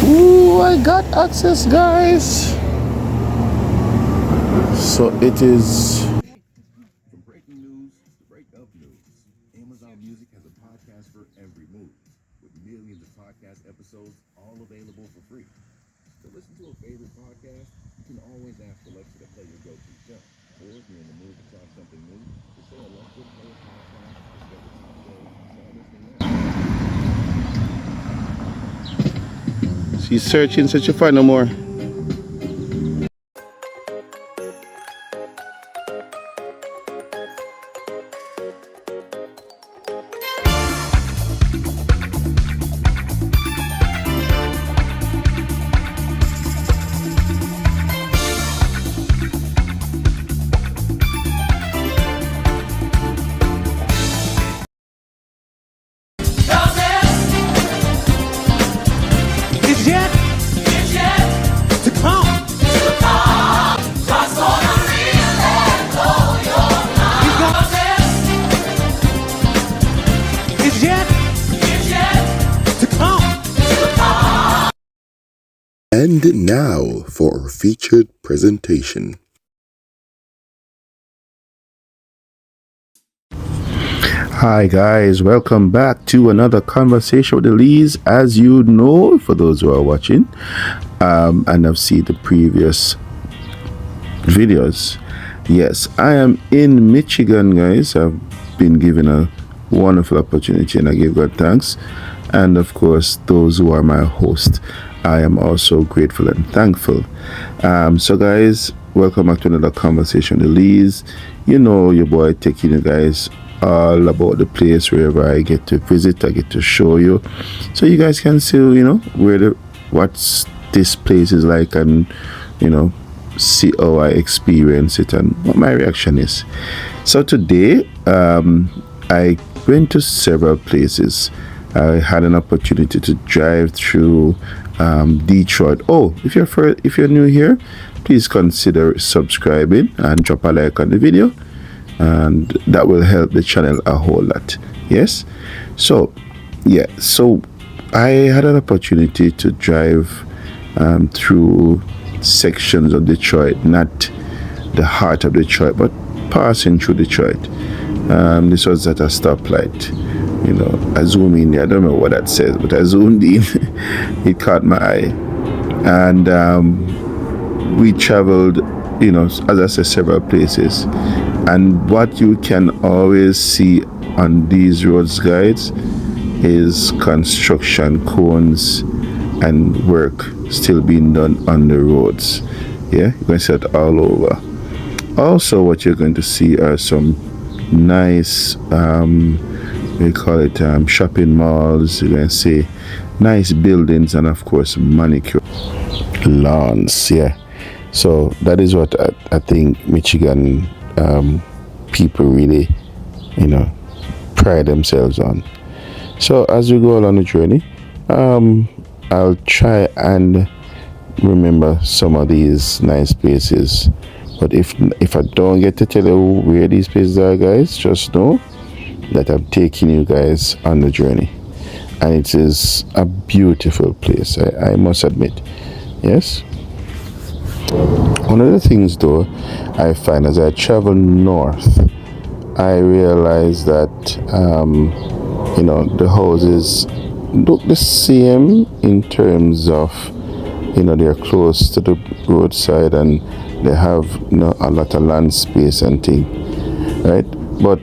Ooh, I got access, guys. So it is. From breaking news to break up news, Amazon Music has a podcast for every mood, with millions of podcast episodes all available for free. To listen to a favorite podcast, you can always ask Alexa to play your go-to show. Or if you're in the mood to try something new, just say Alexa, play a podcast, discover top shows, start listening now. She's searching, so she find no more. And now for our featured presentation. Hi guys, welcome back to another conversation with Elise. As you know, for those who are watching and have seen the previous videos, yes, I am in Michigan, guys. I've been given a wonderful opportunity and I give God thanks. And of course, those who are my host, I am also grateful and thankful. So guys, welcome back to another conversation with Elise. You know your boy taking you guys all about the place wherever I get to visit, I get to show you, so you guys can see, you know, what's this place is like, and you know, see how I experience it and what my reaction is. So today, I went to several places. I had an opportunity to drive through Detroit. Oh, if you're new here, please consider subscribing and drop a like on the video, and that will help the channel a whole lot. Yes, so yeah, so I had an opportunity to drive through sections of Detroit, not the heart of Detroit, but passing through Detroit. This was at a stoplight. You know, I zoomed in. I don't know what that says, but I zoomed in. It caught my eye, and we traveled, you know, as I said, several places. And what you can always see on these roads, guys, is construction cones and work still being done on the roads. Yeah, you're going to see it all over. Also, what you're going to see are some nice we call it shopping malls. You're going to see nice buildings and of course manicure lawns. Yeah, so that is what I think Michigan people really, you know, pride themselves on. So as we go along the journey, I'll try and remember some of these nice places, but if I don't get to tell you where these places are, guys, just know that I'm taking you guys on the journey, and it is a beautiful place, I must admit. Yes, one of the things though I find as I travel north, I realize that you know, the houses look the same in terms of, you know, they're close to the roadside and they have, you know, a lot of land space and thing, right? But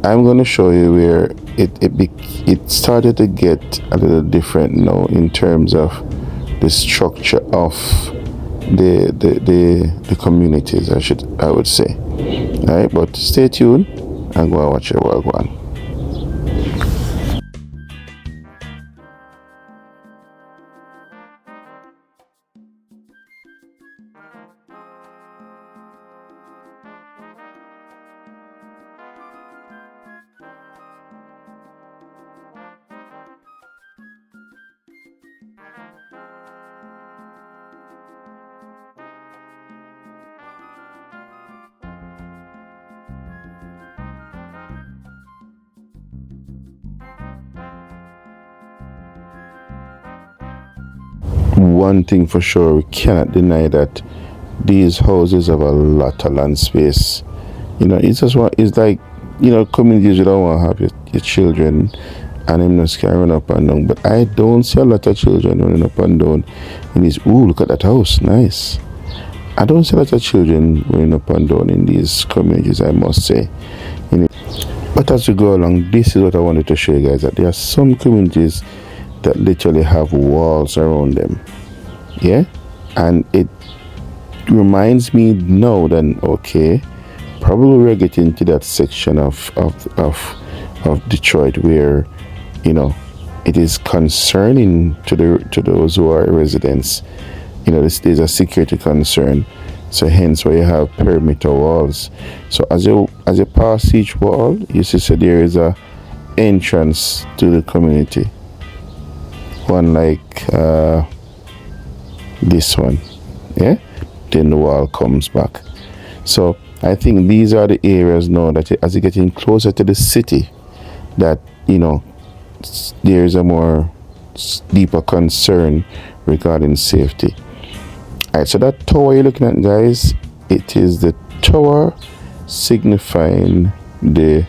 I'm going to show you where it started to get a little different now in terms of the structure of the communities, I would say. All right, but stay tuned and go and watch your work one. one thing for sure, we cannot deny that these houses have a lot of land space. It's just it's like, communities you don't want to have your children and them just can run up and down. But I don't see a lot of children running up and down in these. Ooh, look at that house, nice. I don't see a lot of children running up and down in these communities, I must say. But as we go along, this is what I wanted to show you guys, that there are some communities that literally have walls around them. Yeah? And it reminds me now that, okay, probably we're getting to that section of Detroit where, it is concerning to those who are residents. There's a security concern. So hence why you have perimeter walls. So as you pass each wall, you see so there is a entrance to the community. One like this one. Yeah? Then the wall comes back. So I think these are the areas now that as you're getting closer to the city, that there is a more deeper concern regarding safety. Alright, so that tower you're looking at, guys, it is the tower signifying the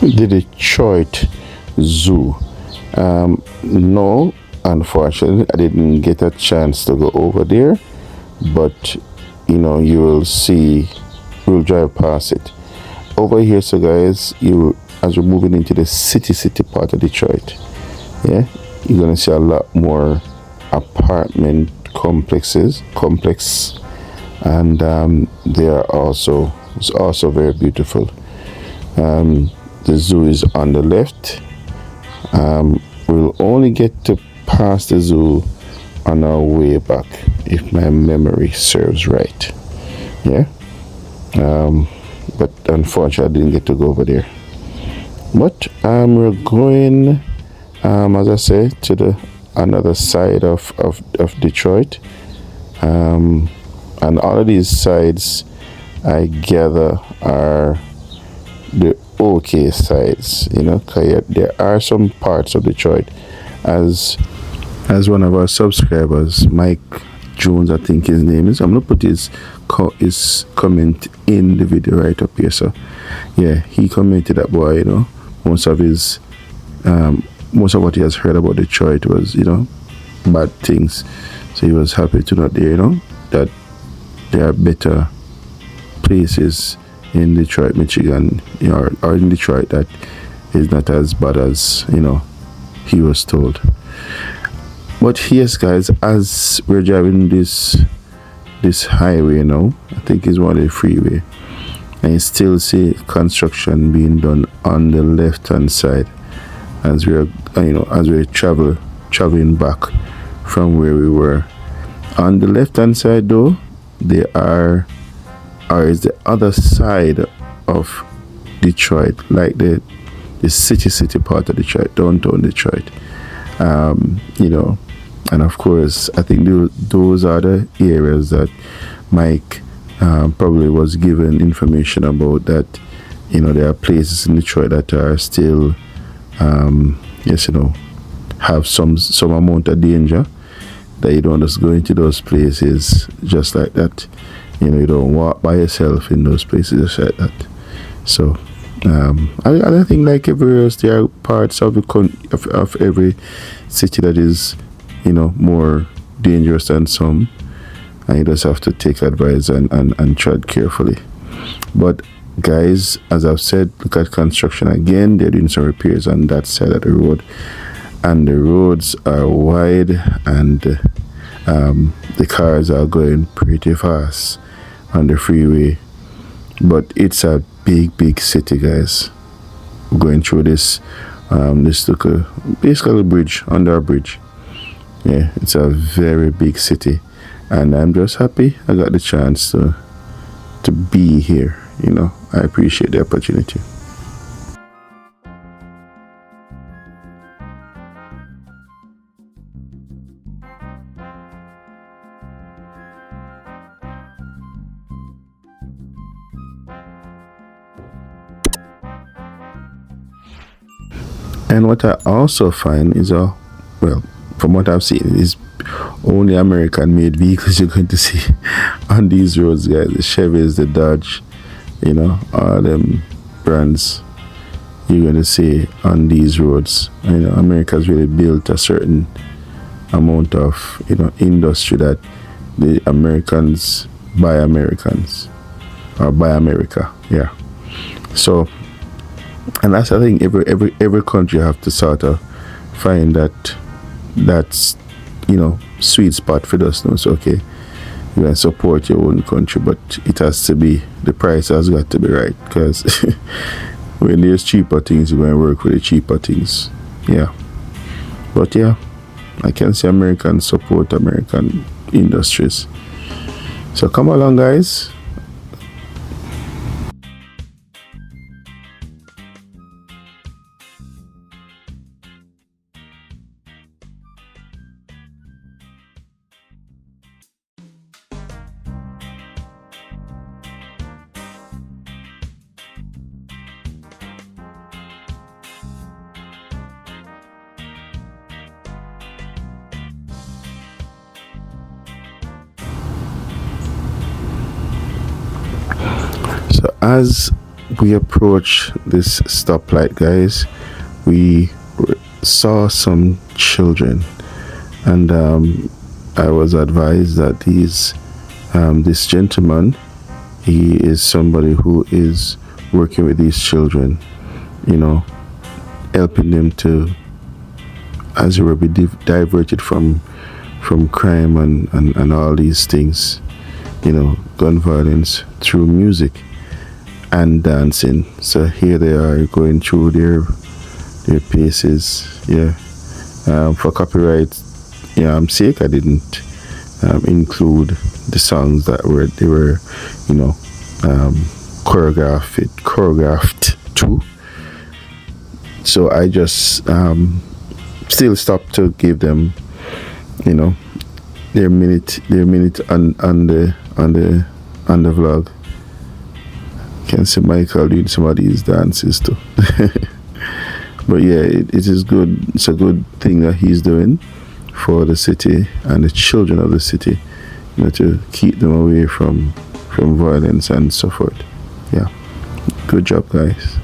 Detroit Zoo. No, unfortunately, I didn't get a chance to go over there, but you will see, we'll drive past it. Over here, so guys, as we're moving into the city part of Detroit, yeah, you're gonna see a lot more apartment complex, and it's also very beautiful. The zoo is on the left. We'll only get to pass the zoo on our way back, if my memory serves right. Yeah. But unfortunately I didn't get to go over there. But we're going, as I say, to the another side of Detroit, and all of these sides I gather are the okay sides, cause there are some parts of Detroit, as one of our subscribers, Mike Jones, I think his name is, I'm gonna put his comment in the video right up here. So yeah, he commented that, boy, most of what he has heard about Detroit was, bad things. So he was happy to not hear, that there are better places in Detroit, Michigan, or in Detroit that is not as bad as, he was told. But yes, guys, as we're driving this highway now, I think it's one of the freeway, and you still see construction being done on the left hand side as we're traveling back from where we were. On the left hand side though, is the other side of Detroit, like the city part of Detroit, downtown Detroit. And of course I think those are the areas that Mike probably was given information about, that there are places in Detroit that are still have some amount of danger, that you don't just go into those places just like that. You don't walk by yourself in those places just like that. So I think like everywhere else, there are parts of of every city that is more dangerous than some, and you just have to take advice and tread carefully. But guys, as I've said, look at construction again. They're doing some repairs on that side of the road, and the roads are wide, and the cars are going pretty fast on the freeway. But it's a big city, guys. We're going through this basically a bridge, under a bridge. Yeah, it's a very big city, and I'm just happy I got the chance to be here. I appreciate the opportunity. And what I also find is from what I've seen, is only American made vehicles you're going to see on these roads, guys. The Chevys, the Dodge, all them brands you're going to see on these roads. America's really built a certain amount of industry that the Americans buy Americans or buy America. Yeah. So, and that's, I think, every country have to sort of find that's sweet spot for us now. So okay, you can support your own country, but it has to be, the price has got to be right, because when there's cheaper things, you're going to work with the cheaper things. Yeah. But yeah, I can see Americans support American industries. So come along, guys. So as we approach this stoplight, guys, we saw some children, and I was advised that this gentleman, he is somebody who is working with these children, helping them to, as it will be, diverted from crime and all these things, gun violence, through music and dancing. So here they are going through their paces. Yeah. For copyright sake, I didn't include the songs that they were choreographed to. So I just still stopped to give them their minute on the vlog. Can see Michael doing some of these dances too. But yeah, it is good. It's a good thing that he's doing for the city and the children of the city, to keep them away from violence and so forth. Yeah, good job, guys.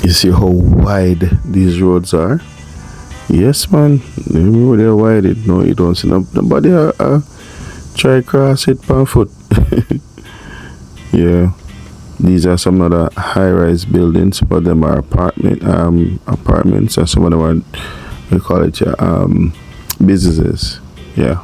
You see how wide these roads are? Yes, man. They're wide. No, you don't see nobody try cross it on foot. Yeah. These are some other high-rise buildings. Some of them are apartments, and some of them are, we call it, businesses. Yeah.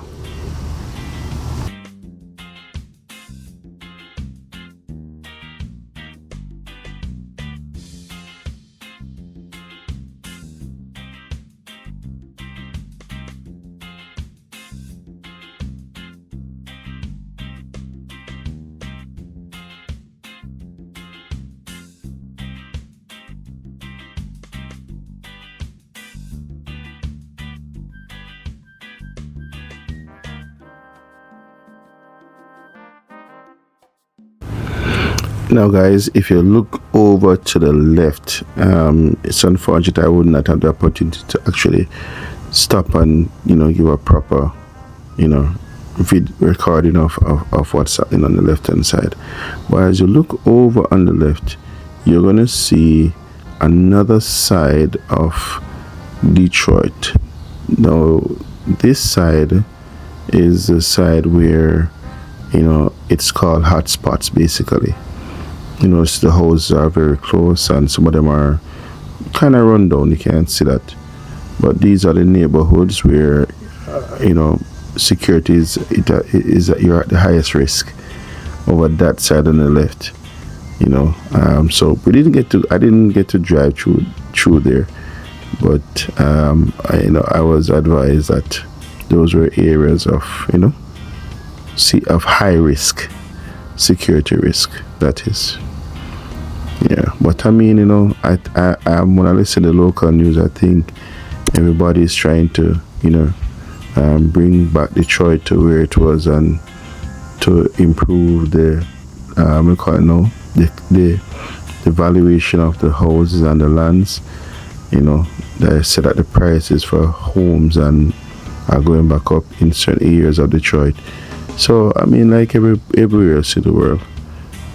Now, guys, if you look over to the left, it's unfortunate I would not have the opportunity to actually stop and give a proper recording of what's happening on the left hand side. But as you look over on the left, you're gonna see another side of Detroit. Now, this side is the side where it's called hotspots, basically. So the houses are very close, and some of them are kind of run down. You can't see that, but these are the neighborhoods where security is you're at the highest risk. Over that side on the left, you know. So I didn't get to drive through there, but I was advised that those were areas of, of high risk, security risk, that is. Yeah, but I mean, when I listen to the local news, I think everybody is trying to, bring back Detroit to where it was, and to improve the, we call it now, the valuation of the houses and the lands. They said that the prices for homes and are going back up in certain areas of Detroit. So I mean, like everywhere else in the world,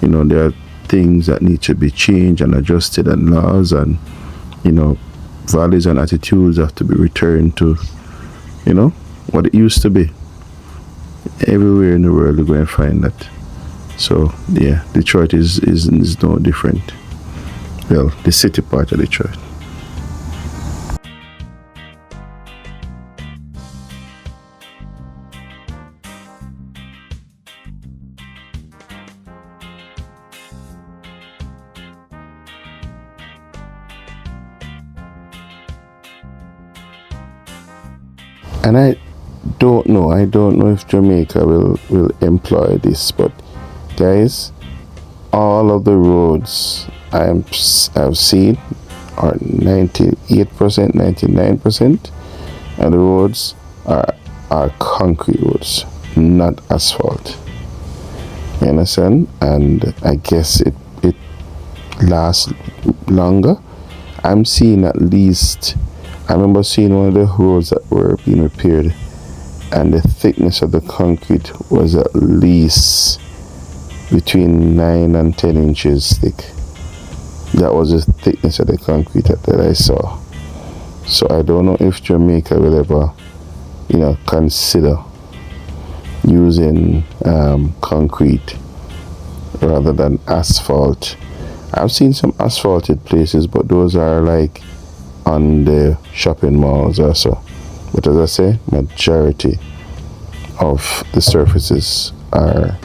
there are things that need to be changed and adjusted, and laws and values and attitudes have to be returned to what it used to be. Everywhere in the world you're going to find that. So yeah, Detroit is no different. Well, the city part of Detroit. And I don't know if Jamaica will employ this, but guys, all of the roads I've seen are 98%, 99%, and the roads are concrete roads, not asphalt. You understand? And I guess it lasts longer. I'm seeing at least, I remember seeing one of the roads that were being repaired, and the thickness of the concrete was at least between 9 and 10 inches thick. That was the thickness of the concrete that I saw. So I don't know if Jamaica will ever, consider using concrete rather than asphalt. I've seen some asphalted places, but those are like on the shopping malls also. But as I say, majority of the surfaces are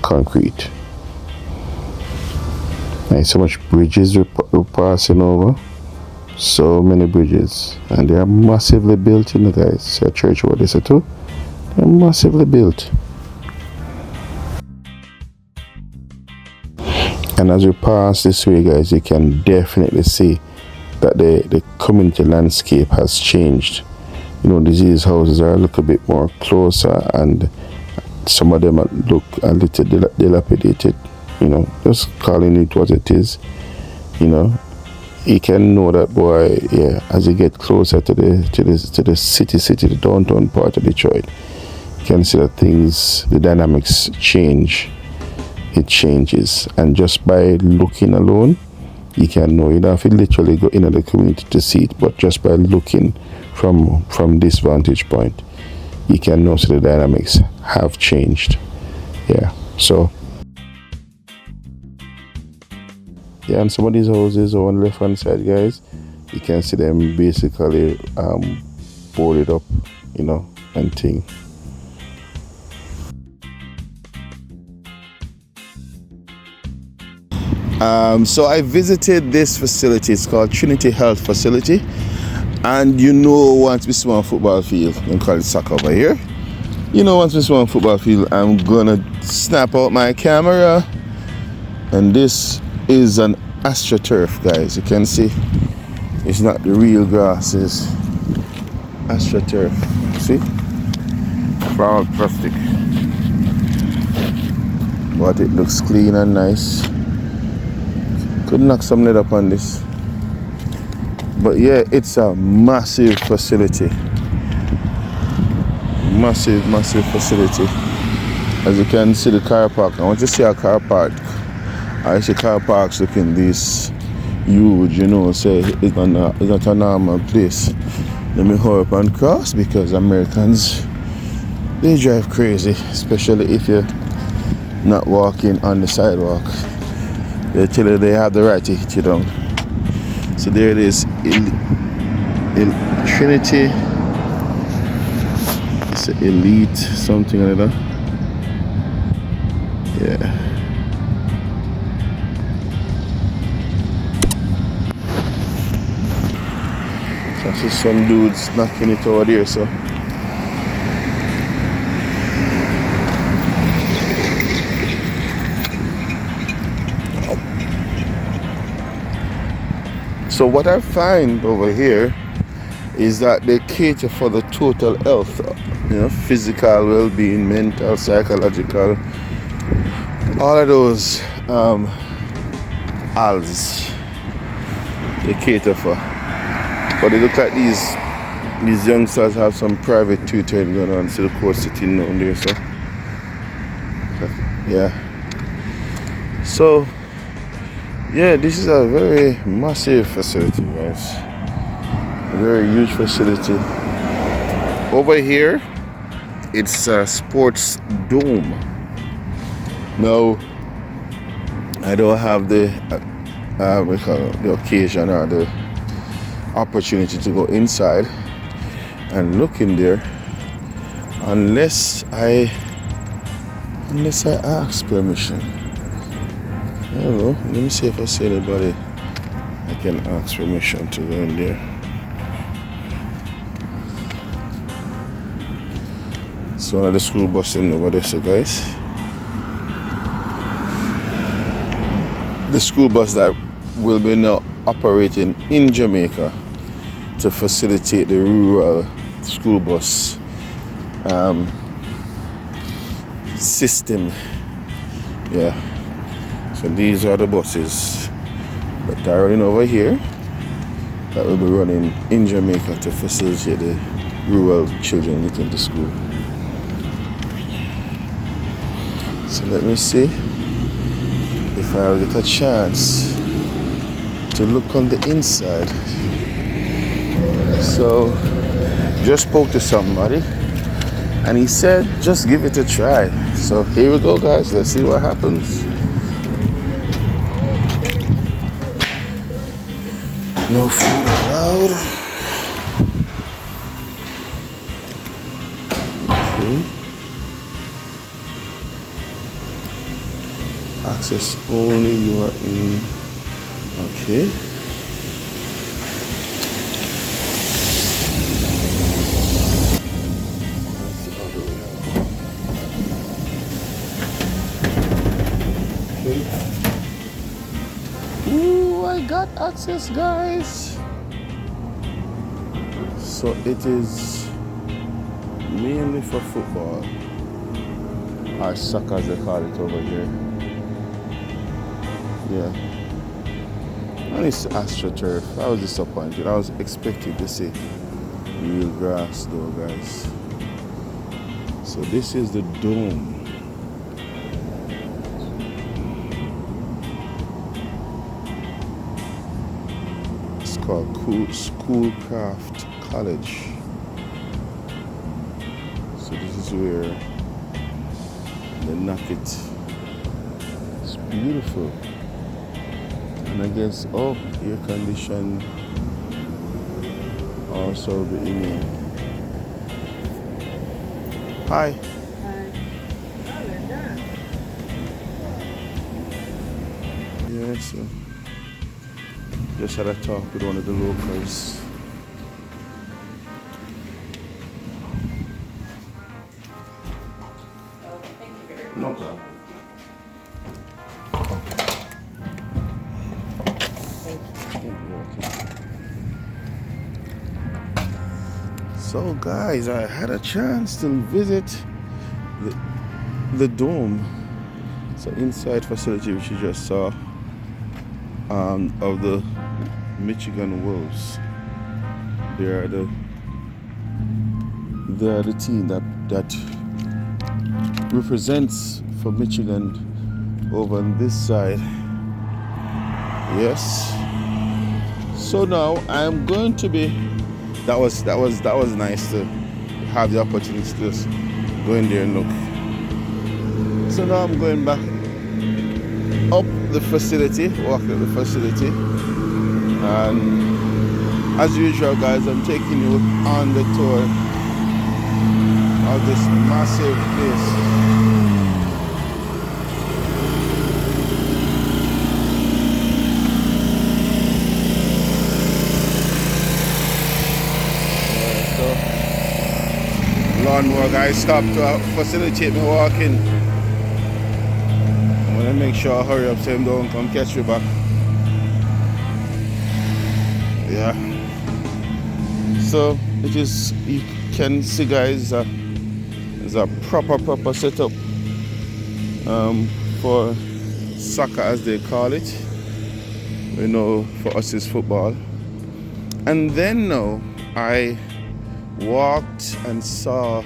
concrete. And so much bridges we're passing over. So many bridges, and they are massively built, guys. See a church over this too. They're massively built. And as we pass this way, guys, you can definitely see that the community landscape has changed. These houses are a little bit more closer, and some of them look a little dilapidated. Just calling it what it is. You can know that, boy. Yeah, as you get closer to the city, the downtown part of Detroit, you can see that the dynamics change. It changes, and just by looking alone, you can know. You don't have to literally go into the community to see it, but just by looking from this vantage point, you can know the dynamics have changed. Yeah. So yeah, and some of these houses on the left hand side, guys, you can see them basically boarded up, and thing. So I visited this facility. It's called Trinity Health Facility, and once we see one football field, we call it soccer over here. Once we see one football field, I'm gonna snap out my camera, and this is an AstroTurf, guys. You can see it's not the real grass, it's AstroTurf. See? Brown plastic, but it looks clean and nice. Could knock some lead up on this, but yeah, it's a massive facility. Massive facility. As you can see, the car park. I want to see a car park. I see car parks looking this huge, say it's not a normal place. Let me hurry up and cross, because Americans, they drive crazy, especially if you're not walking on the sidewalk. They tell you they have the right to hit you down. So there it is, Trinity. It's an elite something like that. Yeah. I see some dudes knocking it over there, so. So what I find over here is that they cater for the total health, physical well-being, mental, psychological, all of those ALS they cater for. But it looks like these youngsters have some private tutoring going on, so the course sitting down there, so yeah. So yeah, this is a very massive facility, guys. A very huge facility. Over here, it's a sports dome. Now, I don't have the occasion or the opportunity to go inside and look in there unless I ask permission. I don't know. Let me see if I see anybody I can ask permission to go in there. It's one of the school buses over there, so guys. The school bus that will be now operating in Jamaica to facilitate the rural school bus system. Yeah. So these are the buses that are running over here that will be running in Jamaica to facilitate the rural children getting to school. So let me see if I'll get a chance to look on the inside. So just spoke to somebody and he said just give it a try. So here we go, guys. Let's see what happens. No food allowed. Okay. Access only, you are in. Okay. Ooh, I got access, guys. So it is mainly for football, or soccer as they call it over here. Yeah. And it's AstroTurf. I was disappointed. I was expecting to see real grass though, guys. So this is the dome. It's called Schoolcraft College. So this is where they knock it. It's beautiful. And I guess, air condition also be in here. Hi. Yeah, so just had a talk with one of the locals. No problem. So guys, I had a chance to visit the dome. It's an inside facility which you just saw of the Michigan Wolves. They are the team that represents for Michigan over on this side. Yes. So now I'm going to be. That was nice to have the opportunity to just go in there and look. So now I'm going back up the facility, walking up the facility, and as usual, guys, I'm taking you on the tour of this massive place. one more guy stopped to facilitate me walking. I'm gonna make sure I hurry up so him don't come catch me back. Yeah. So it is, you can see guys, it's a proper setup for soccer as they call it. You know, for us is football. And then now I walked and saw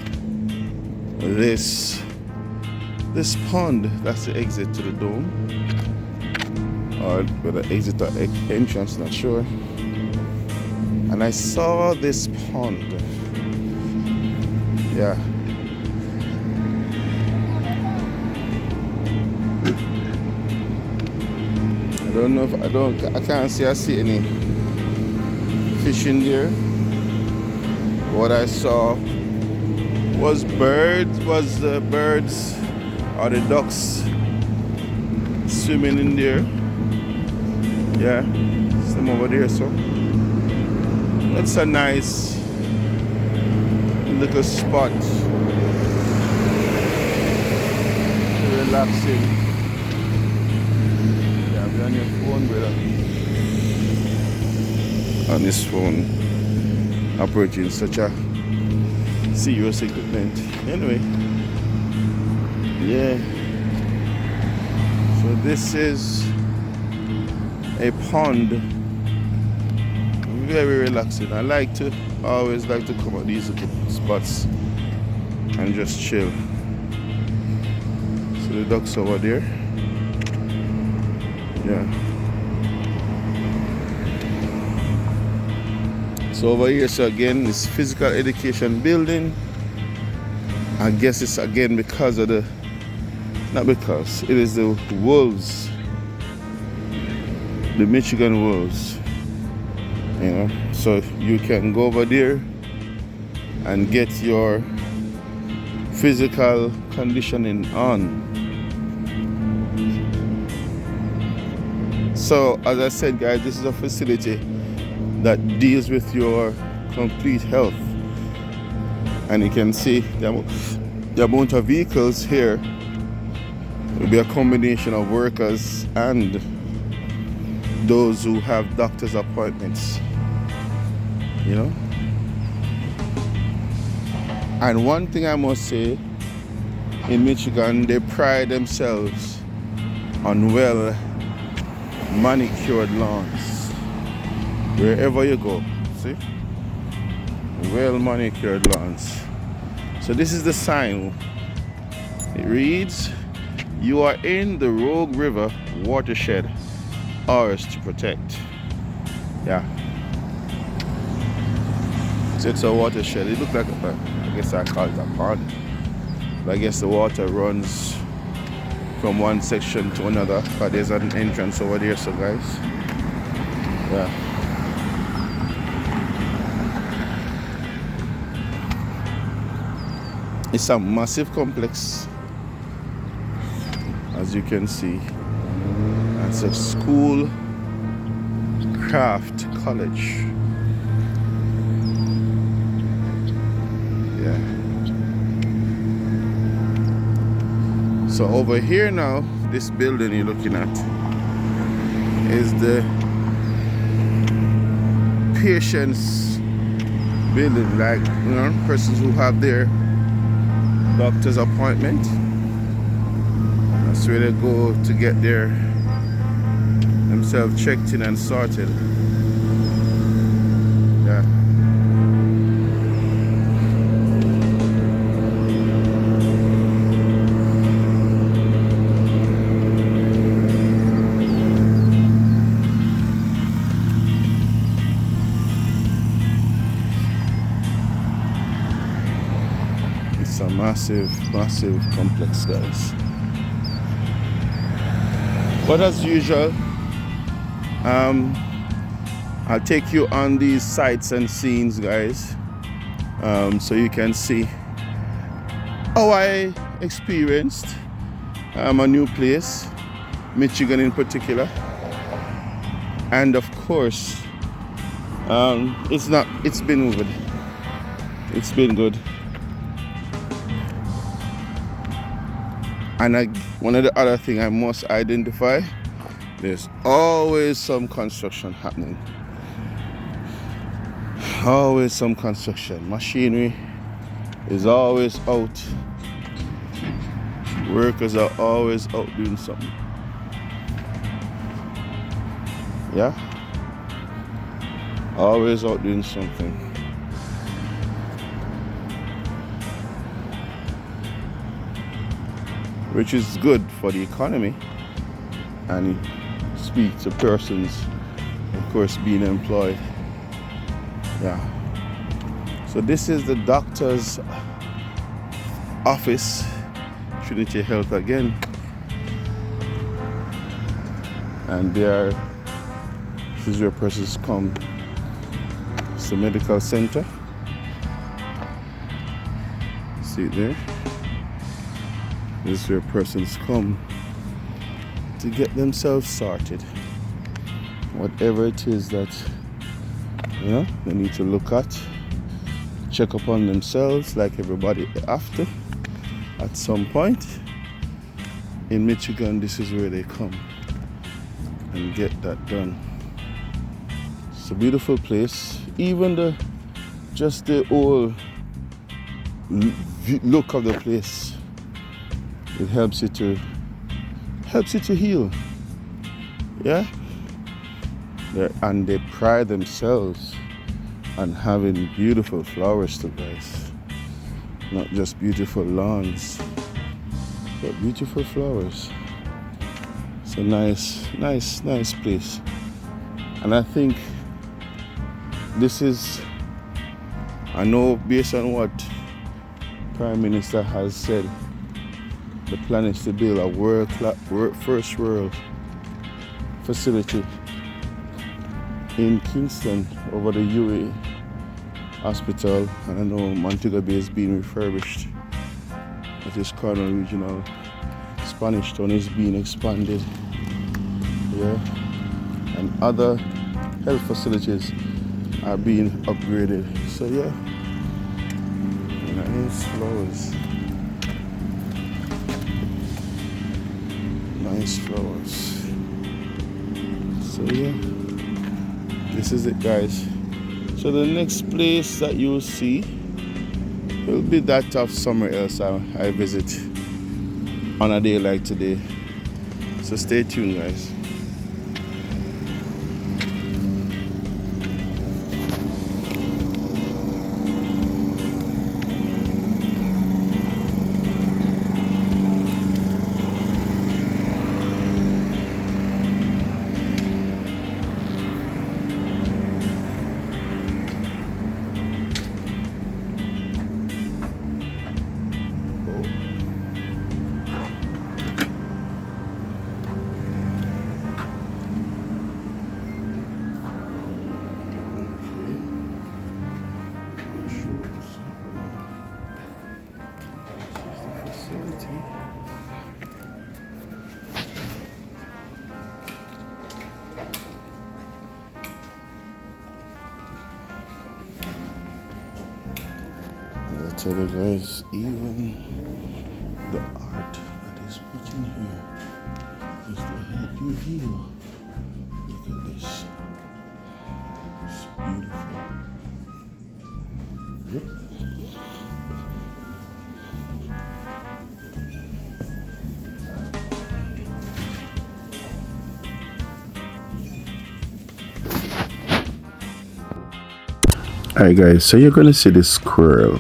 this pond. That's the exit to the dome, or the exit or entrance, not sure. And I saw this pond. Yeah. I don't know if I can't see any fish in there. What I saw was the birds or the ducks swimming in there. Yeah, some over there. So that's a nice little spot, relaxing. Yeah, be on your phone, brother. On this phone, operating such a serious equipment. Anyway, yeah. So this is a pond. Very relaxing. I always like to come at these little spots and just chill. So the ducks over there. Yeah. So over here, so again, this physical education building. I guess it's again because of it is the Wolves, the Michigan Wolves. You know, so you can go over there and get your physical conditioning on. So as I said, guys, this is a facility that deals with your complete health, and you can see the amount of vehicles here will be a combination of workers and those who have doctor's appointments, you know. And one thing I must say, in Michigan, they pride themselves on well manicured lawns. Wherever you go, see? Well manicured lawns. So this is the sign. It reads, "You are in the Rogue River watershed, ours to protect." Yeah. So it's a watershed. It looks like I guess I call it a pond. But I guess the water runs from one section to another, but there's an entrance over there, so guys. Yeah. It's a massive complex, as you can see. It's a school craft college. Yeah. So over here now, this building you're looking at is the patients building, like, you know, persons who have their doctor's appointment. That's where they go to get themselves checked in and sorted. Yeah. It's a massive complex, guys. But as usual, I'll take you on these sights and scenes, guys, so you can see how I experienced a new place, Michigan in particular. And of course, it's been good. And one of the other thing I must identify, there's always some construction happening. Always some construction. Machinery is always out. Workers are always out doing something. Yeah? Always out doing something. Which is good for the economy. And speak to persons, of course, being employed. Yeah. So this is the doctor's office, Trinity Health again. And this is where persons come. It's the medical center. See it there? This is where persons come to get themselves sorted. Whatever it is that they need to look at, check upon themselves like everybody after. At some point in Michigan, this is where they come and get that done. It's a beautiful place. Even the old look of the place, it helps you to heal. Yeah. And they pride themselves on having beautiful flowers to grace. Not just beautiful lawns, but beautiful flowers. It's a nice place. And I think I know based on what Prime Minister has said, the plan is to build a first world facility in Kingston over the UA hospital. And I know Montego Bay is being refurbished. This Cornwall Regional Spanish Town is being expanded. Yeah. And other health facilities are being upgraded. So yeah. Nice flowers. Nice flowers. So yeah. This is it, guys. So the next place that you'll see will be that of somewhere else I visit on a day like today. So stay tuned, guys. I tell you guys, even the art that is put in here is to help you heal. Look at this. It's beautiful. Yep. Alright guys, so you're gonna see this squirrel.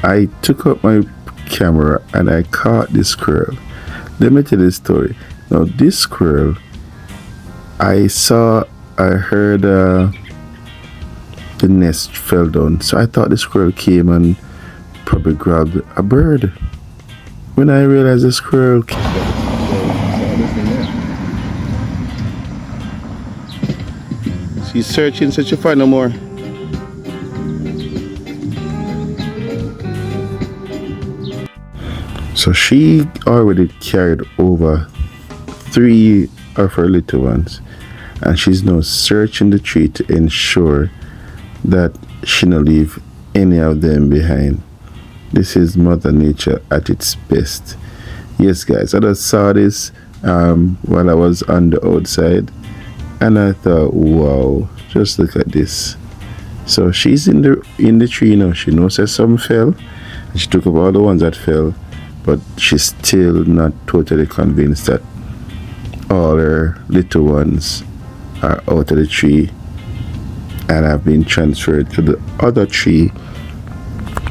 I took out my camera and I caught this squirrel. Let me tell you the story. Now this squirrel, I heard the nest fell down. So I thought the squirrel came and probably grabbed a bird. When I realized the squirrel came. She's searching so she find no more. So she already carried over 3 of her little ones, and she's now searching the tree to ensure that she not leave any of them behind. This is Mother Nature at its best. Yes, guys, I just saw this while I was on the outside, and I thought, wow, just look at this. So she's in the tree now. She knows that some fell, and she took up all the ones that fell, but she's still not totally convinced that all her little ones are out of the tree and have been transferred to the other tree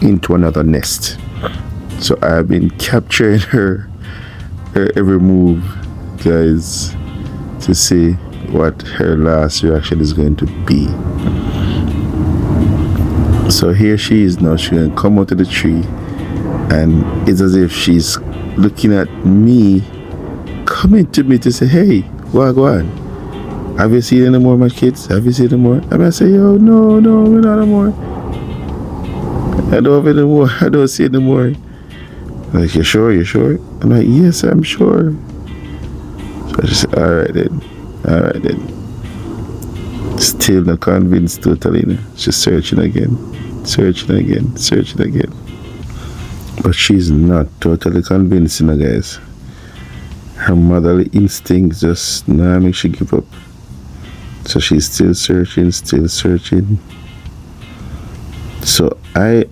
into another nest. So I've been capturing her every move, guys, to see what her last reaction is going to be. So here she is now. She's gonna come out of the tree, and it's as if she's looking at me, coming to me to say, "Hey, what on? Have you seen any more, my kids? Have you seen any more?" And I say, "Yo, no, we're not anymore. I don't have any more. I don't see any more." Like, you sure? I'm like, "Yes, I'm sure." So she said, all right then. Still not convinced totally. No? She's searching again. But she's not totally convinced, guys. Her motherly instinct just now makes she give up. So she's still searching. So I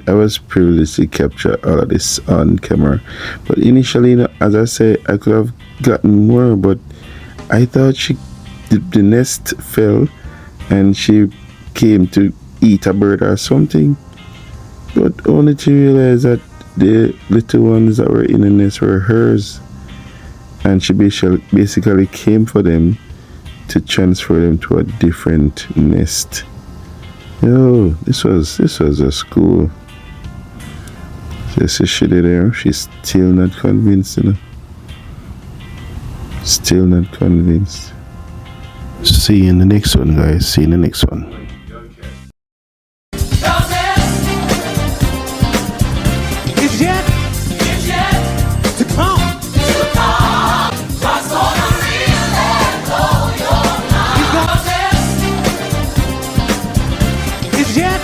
was privileged to capture all of this on camera. But initially, as I said, I could have gotten more, but I thought the nest fell and she came to eat a bird or something. But only to realize that the little ones that were in the nest were hers. And she basically came for them to transfer them to a different nest. Yo, this was just cool. This is she there. She's still not convinced, Still not convinced. See you in the next one, guys. See you in the next one. It's yet to come. What's gonna really blow your mind? It's yet